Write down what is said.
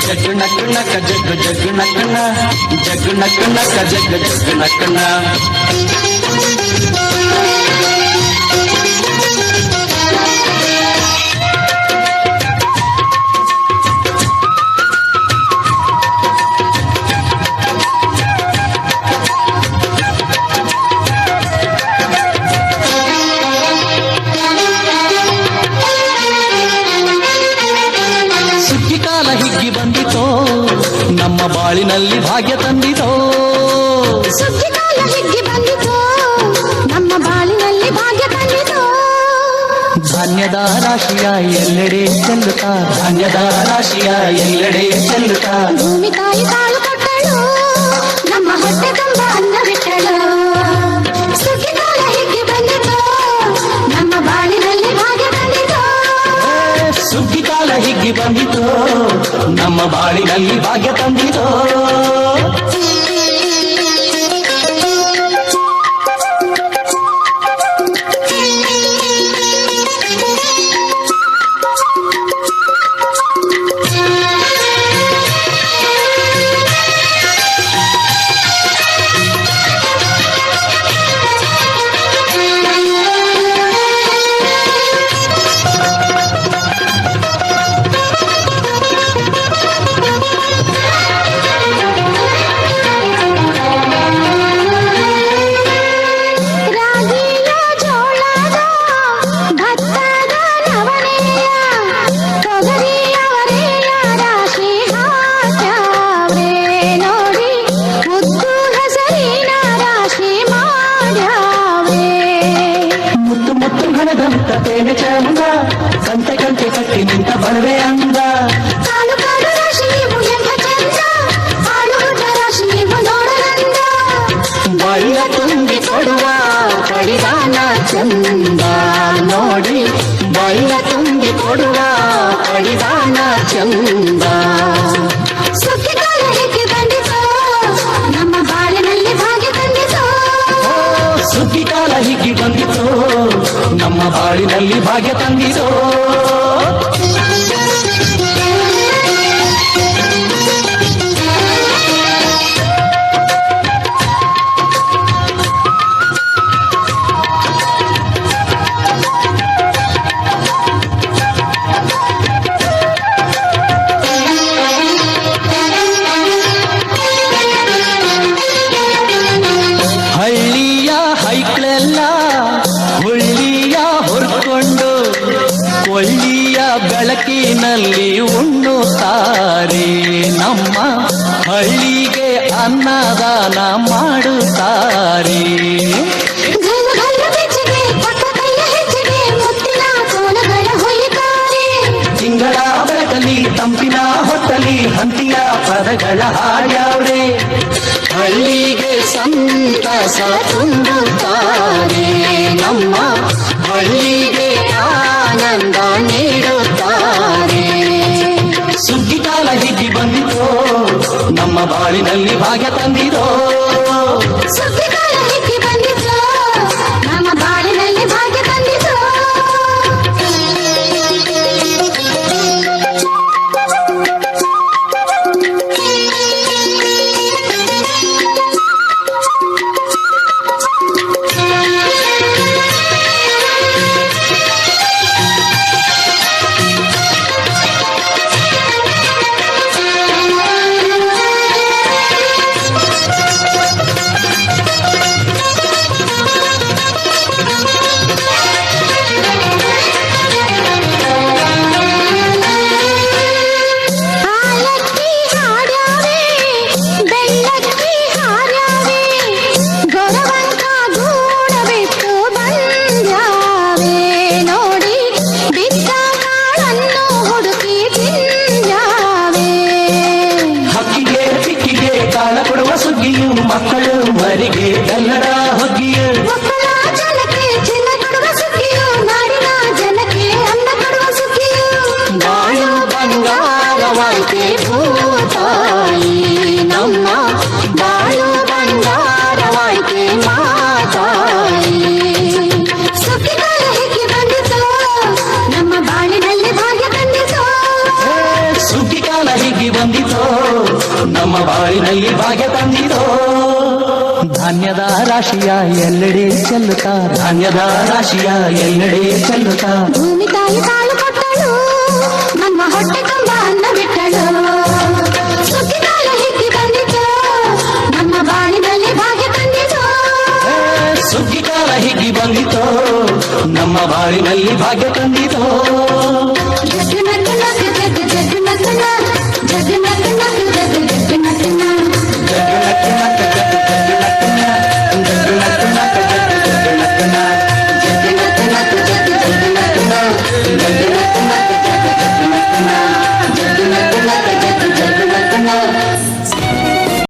ಜಗ್ ನಕ್ ನಕ ಜಗ್ ಜಗ್ ನಕ್ ನ ಜಗ್ ನಕ್ ನಕ ಜಗ್ ಜಗ್ ನಕ್ ನ ಹಿಗ್ಗಿ ಬಂದಿತೋ ನಮ್ಮ ಬಾಳಿನಲ್ಲಿ ಭಾಗ್ಯ ತಂದಿತೋ ಸುಗ್ಗಿಕಾಲ ಹಿಗ್ಗಿ ಬಂದಿತೋ ನಮ್ಮ ಬಾಳಿನಲ್ಲಿ ಭಾಗ್ಯ ತಂದಿತೋ ಧಾನ್ಯದ ರಾಶಿಯ ಎಲ್ಲೆಡೆ ಚೆಲ್ಲುತ್ತಾ ಧಾನ್ಯದ ರಾಶಿಯ ಎಲ್ಲೆಡೆ ಚೆಲ್ಲುತ್ತಾ ಭೂಮಿ ತಾಯಿ ಕಾಳು ಕೊಟ್ಟಳು ನಮ್ಮ ಹೊಟ್ಟೆ ತುಂಬ ಅನ್ನ ಬಿಟ್ಟಳು ಸುಗ್ಗಿಕಾಲ ಹಿಗ್ಗಿ ಬಂದಿತೋ ನಮ್ಮ ಬಾಳಿನಲ್ಲಿ ಭಾಗ್ಯ ತಂದಿತೋ ಸುಗ್ಗಿಕಾಲ ಹಿಗ್ಗಿ ಬಂದಿತೋ ನಮ್ಮ ಬಾಳಿನಲ್ಲಿ ಭಾಗ್ಯ ತಂದಿತೋ ತೇನೆ ಚಂದ ಕಂತೆ ಕಂತೆ ಕಟ್ಟಿ ನಿಂತ ಬರುವೆ ಅಂದ ಕಾಲು ಕಾಲು ರಾಶಿ ನೀವು ಎಂಥ ಚಂದ ಹಾಡುವುದ ರಾಶಿ ನೀವು ನೋಡಲಂದ ಬಳ್ಳ ತುಂಬಿ ಕೊಡುವ ಪಡಿದಾನ ಚಂದ ನೋಡಿ ಬಳ್ಳ ತುಂಬಿ ಕೊಡುವ ಪಡಿದಾನ ಚಂದ ಸುಗ್ಗಿಕಾಲ ಹಿಗ್ಗಿ ಬಂದಿತೋ ನಮ್ಮ ಬಾಳಿನಲ್ಲಿ ಭಾಗ್ಯ ತಂದಿತೋ ಸುಗ್ಗಿಕಾಲ ಹಿಗ್ಗಿ ಬಂದಿತೋ ನಮ್ಮ ಬಾಳಿನಲ್ಲಿ ಭಾಗ್ಯ ತಂದಿತೋ ಹಳ್ಳಿಯ ಹೈಕ್ಳೆಲ್ಲ ಹುಳ್ಳಿಯ ಹೊರ್ಕೊಂಡು ಕೊಳ್ಳಿಯ ಬೆಳಕಿನಲ್ಲಿ ಉಣ್ಣುತ್ತಾರೆ ನಮ್ಮ ಹಳ್ಳಿಗೆ ಅನ್ನದಾನ ಮಾಡುತ್ತಾರೆ ಗಲ್ಲು ಗಲ್ಲು ಬೆಚ್ಚಗೆ ಪಕ್ಕ ಕೈಯ ಹೆಚ್ಚಿಗೆ ಮುತ್ತಿನ ಕೋಲಗಳ ಹೊಯ್ಯುತ್ತಾರೆ ತಿಂಗಳ ಬೆಳಕಲ್ಲಿ ತಂಪಿನ ಹೊತ್ತಲಿ ಹಂತಿಯ ಪದಗಳ ಹಾಡ್ಯಾವ್ರೆ ಹಳ್ಳಿಗೆ ಸಂತಸ ತುಂಬುತ್ತಾರೆ ನಮ್ಮ ಹಳ್ಳಿಗೆ ಆನಂದ ನೀಡುತ್ತಾರೆ ಸುಗ್ಗಿಕಾಲ ಹಿಗ್ಗಿ ಬಂದಿತೋ ನಮ್ಮ ಬಾಳಿನಲ್ಲಿ ಭಾಗ್ಯ ತಂದಿರೋ ಸುಗ್ಗಿಕಾಲ ಹಿಗ್ಗಿ ಬಂದಿತೋ ನಮ್ಮ ಬಾಳಿನಲ್ಲಿ ಭಾಗ್ಯ ತಂದಿತೋ ಧಾನ್ಯದ ರಾಶಿಯ ಎಲ್ಲೆಡೆ ಚೆಲ್ಲುತ್ತಾ ಧಾನ್ಯದ ರಾಶಿಯ ಎಲ್ಲೆಡೆ ಚೆಲ್ಲುತ್ತಾ ಭೂಮಿ ತಾಯಿ ತಾಯಿ